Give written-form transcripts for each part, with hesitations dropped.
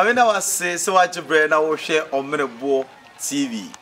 Amina was say so much bread now we share on Menebo TV.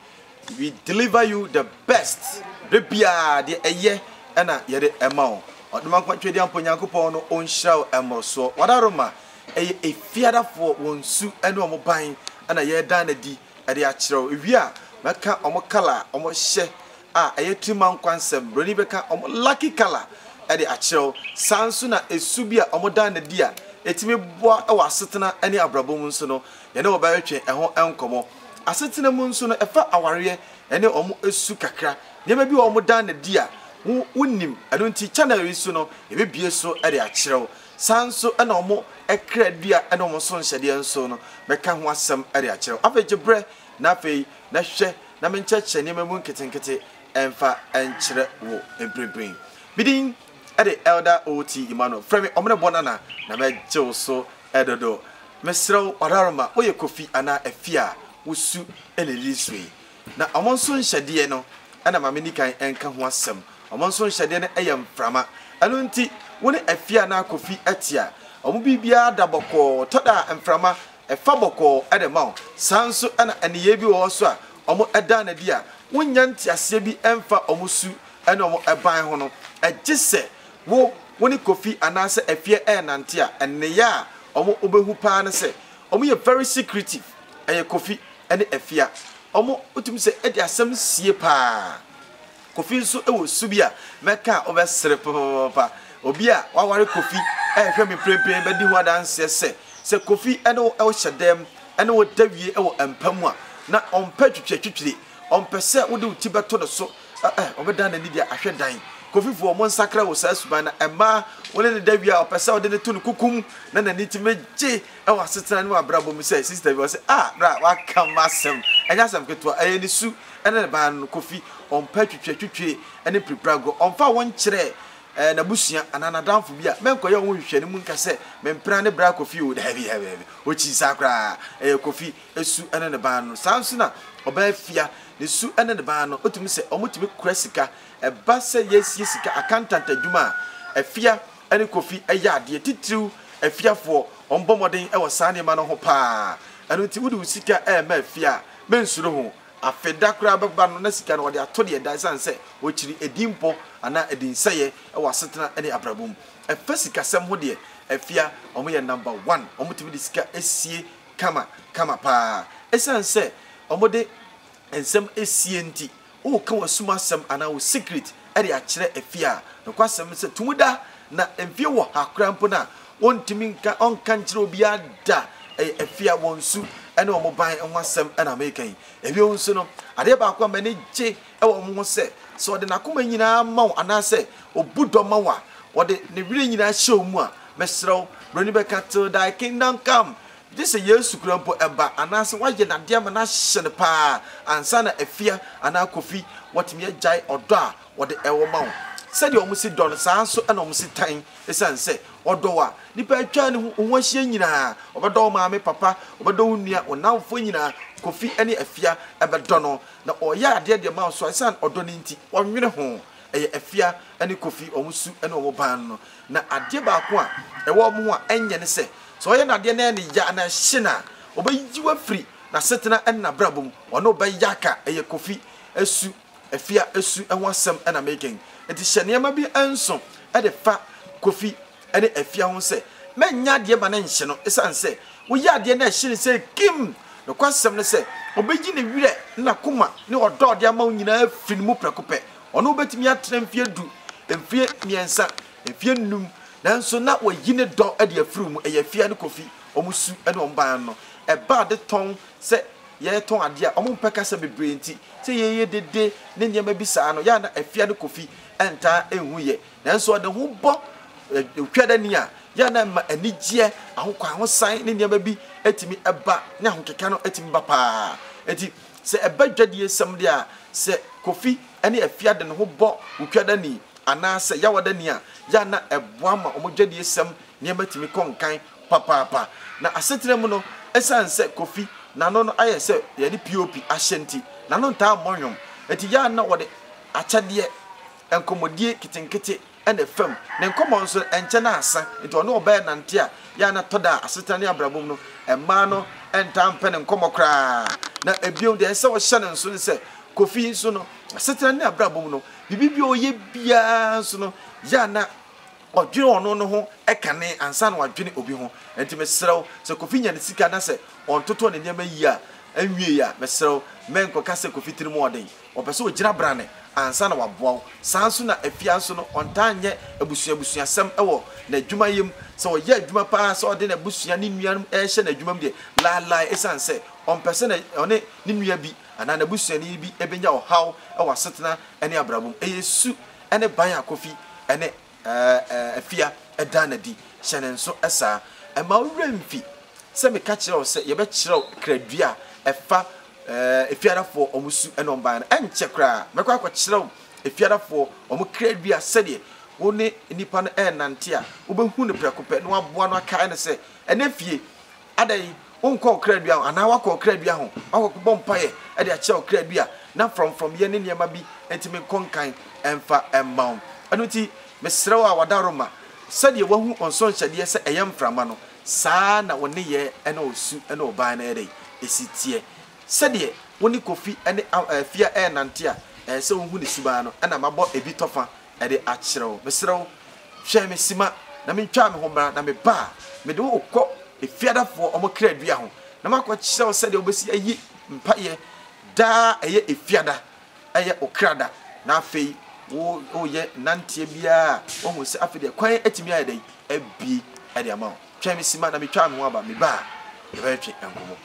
We deliver you the best. Rebia the eye and a yet amount. Or the man country down Ponyacopono own show and so. What aroma? A feather for one suit and one buying and a year done a d at the actual. If ya, Maka omo color, almost share. A 3-man concept, Bronibeka lucky color at the actual. Sansuna is subia omo done the dear. Etimi boa e wasetena ani abrabo mu nso no ye ne obaretwe eho enkomo asetena mu nso no efa aware ene omo esu kakra nyema bi omo dan na dia wonnim eno nti channel yi so no ebebie so e de akyerew sanso ena omo ekra dua ena omo so nhyede nso no beka ho asem e de akyerew afegebre na afei na hwe na mencheche nyema mu nketenkete emfa enkyere wo ebrebren bidin the elder OT Emmanuel from Omne Bonana, na me so edodo. Mesro Odaroma, oye kofi ana efia, usu eneliswe. Na amonson shadie no, ana mamini kan enka ho asem. Amonson shadie no eyam frama. Anu nti, woni efia na kofi atia. Omu bibia da boko, toda emframa, efa boko edema. Sanso ana aniye bi wo so a, omu eda na dia. Wonya nti ase bi emfa omusu, ene omu eban ho no. Ejise woni kofi anase efie nante a enne ya omo obehu pa ne se omo ye very secretive eye kofi ene efia omo utumi se edi asem sie pa kofi nso ewo subia meka obesere papa obi a waware kofi ehwe me prepare bedi ho adanse se kofi ene wo hyedem ene wo dawie ewo empamu a na ompa twetwetwetwire ompese wo de utibeto no so obedan na nidia ahwedan kofi fo mo nsakra wo sasuba na ema wole ne dawia opesa wo de ne tunu kukum na na nitimeje e wasetena ne abrabo mu say sister bi wo say bra wa kamasem enya sam keto aye ni su ene ba no kofi ompa twetwetwe ene priprago omfa won kire na busua anana danfo bia menkoye wo hwehwe ne mu nka se mempra ne bra kofi wo heavy o chi sakra kofi esu ene ne ba no sanso na oba fia ne su ene ne ba no otumi se omutumi kura sika eba se yesi sika accountant adwuma afia ene kofi eya ade titiriw afiafo ombomoden e wo sane ma no ho pa eno ti wudu sika ma afia mensuro ho afeda kura baba no na sika no wode ato de da sanse o kiri edimpo ana edinseye e wasetena ene abrabum efa sika sem ho de afia omo ye number 1 omo ti bi sika esie kama pa esanse omo de ensem esie nti o ka wasuma sem ana o secret e de akire afia no kwasem se tumuda na emfie wo hakrampo na wontimi nka onka nkire obi ada afia wonsu ene omo ban enho asem na mekan ebi wonsu no ade ba kwa mane je e wo mo se so de nakoma nyina maw anase obudo mawa wode ne wire nyina hye mu a mesrew broni beka till thy kingdom come. This is yesu krampo eba anase waje na de ma na hye ne pa ansa na afia ana kofi watimi agai odo a wode ewo maw said you almost done so and almost time esanse odowa nipa atwa ne ho ahia nyina obedo ma me papa obedo nua onamfo nyina kofi ene afia ebedo no na oya ade de ma so esan odo ne nti onwene ho eye afia ene kofi omusu ene omoban no na ade ba ko a ewo mo a enye ne se so oya na ade na ne ya na hina obeyiwa free na setena ene na brabom ono obeyaka eye kofi esu afia esu enho asem ena making enti hyenema bi enso e de fa kofi ene afia ho se menya de ba na nhye no esanse wo ya de na hye ne se kim no kwasem ne se obeji ne wire na kuma ne odo de ama nyina afin mu prekope ono betimi atra mfie du mfie miensa mfie num nanso na wayi ne do e de afru mu e ya afia ne kofi omusu ene omban no e ba de ton se ye ton ade a omo mpeka se bebre nti se ye dede ne nyema bi saa no ya na afia ne kofi enta ehu ye nanso de ho bo twada ni a ya na ma anigye ahokwa ho san ne nyema bi etimi eba ne ahokeka no etimi ba pa enti se eba dwade esem de a se kofi ene afia de ne ho bo twada ni ana se ya wada ni a ya na eboa ma omo dwade esem nyema timi konkan papa na asetre mu no esanse kofi na no ayese ye di POP ahyenti na no nta monwom enti ya na wode achade enkomodie kitenkete ene fam ne nkomo nso enche na asa nti ono oba nante a ya na toda asetane abrabom no emma no entampe ne nkomo kra na ebiom de ense wo hye ne nso nse Kofi nso no asetane abrabom no bibi oye bia nso no ya na odwene ono no ho ekane ansa na wadwene obi ho enti mesrew se Kofi nya ne sika na se ontoto ne nyama yi a anwie ya mesrew menko ka se Kofi tiri mu oden opese ogira brane ansa na waboa sanso na afia nso no ontanye abusua sem ewo na adwuma yim se oye adwuma pa se ode na abusua ne nuanum ehye na adwuma de la esanse ompese na one ne nua bi ana na abusua ne bi ebenya ohaw ewo asetena ene abrabom eyesu ene ban Kofi ene afia edana di hyene nso esa ema wuremfi se me ka kire se ye be kire kradua efa efiadafo omusu ene omban enche kra mekwa kwa kire efiadafo omu kradua sede woni nipa no nante a wobehu ne prekope no aboa no aka ene se ene fie adai wonko kradua ana wakọ kradua ho akọkọ mpaye e de akire kradua na from ye ne niema bi entime konkan emfa embaum anuti mesrew a wadaroma sede wahu onson hyade se eyam frama no saa na woni ye ene osu ene oban na ere esitie sede woni Kofi ene afia nante a se wohu ne suba no ena mabọ ebi tofa ede akyerew mesrew hwe mesima na mentwa me ho bra na me ba me de okọ efiadafo omo kradua ho na makọ kyerew sede obesi ayi mpaye da eye efiada eye okrada na afei wo ye nantie bia wo hu se afede kwan atimi ayedai abi ade ama twa me sima na me twa me ho aba me ba ye ba twa enkomo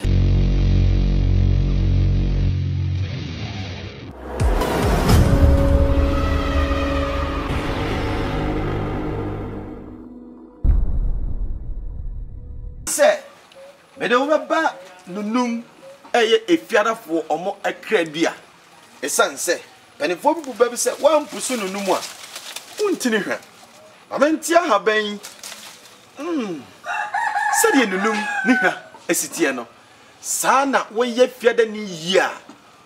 se me de wo ba nunum eye efiadafo omo akradua esanse penifo bi buba bi se wan pusu nunum a untini hwa amentia haban sede nunum ni hwa esitie no saa na woye fiada ni yia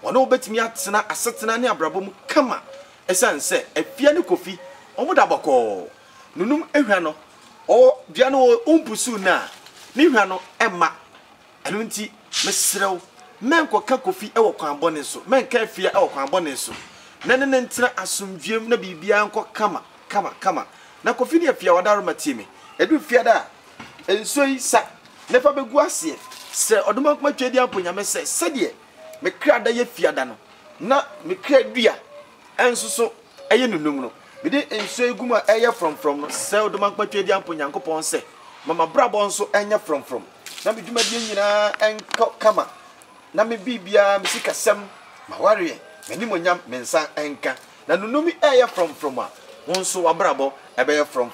wono obetimi atena asetena ne abrabom kama esanse afia ne Kofi omuda boko nunum ehwa no o bia no umpusu na ni hwa no emma anu nti mesrew menko ka Kofi ewo kwan bone so menka afia ewo kwan bone so nene ntina asumdwem na bibia nko kama na Kofi ne afia wadaroma tiemi edu fia da enso yi sa nefa begu ase se odoma kuma twedi amponya me se sede me kra da ye fia da no na me kra dua enso so eye nunum no me de enso eguma eye from no se odoma kuma twedi amponya nkopon se mama brabo nso enye from na me dwuma die nyina enko kama na me bibia me sikasem ma ware meni monyam mensan enka na nunumi eye from a wonso wabrabo ebe from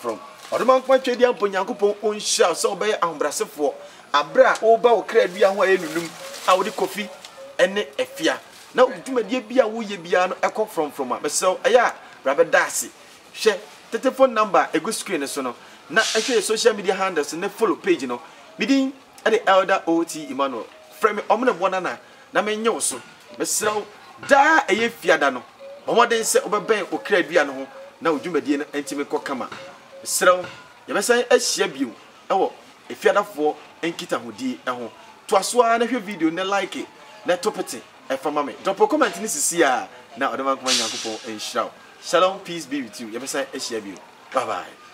odoma nkwa twedi amponya nkopon onhia so obeye ahombrasefo abra oba wo kradua ho aye nunum a wodi Kofi ene afia na dwumadie bia wo ye bia no ekọ from a mesew eya brabe dasi hwe telephone number ego screen so no na ehwe social media handles ne follow page no midin e the elder OT Emmanuel frame omne bona na menye wo so mesew da eye fiada no omoden se obeben okradua no ho na odwumadie no entime kọ kama mesew yebesan ahia biu ewo efiadafo enkita hodi eho to aso na hwe video na like na topete efama me drop comment ni sisi a na odeman kuma nyankopon enhyira. Shalom, peace be with you. Yebesan ahia biu. Bye bye.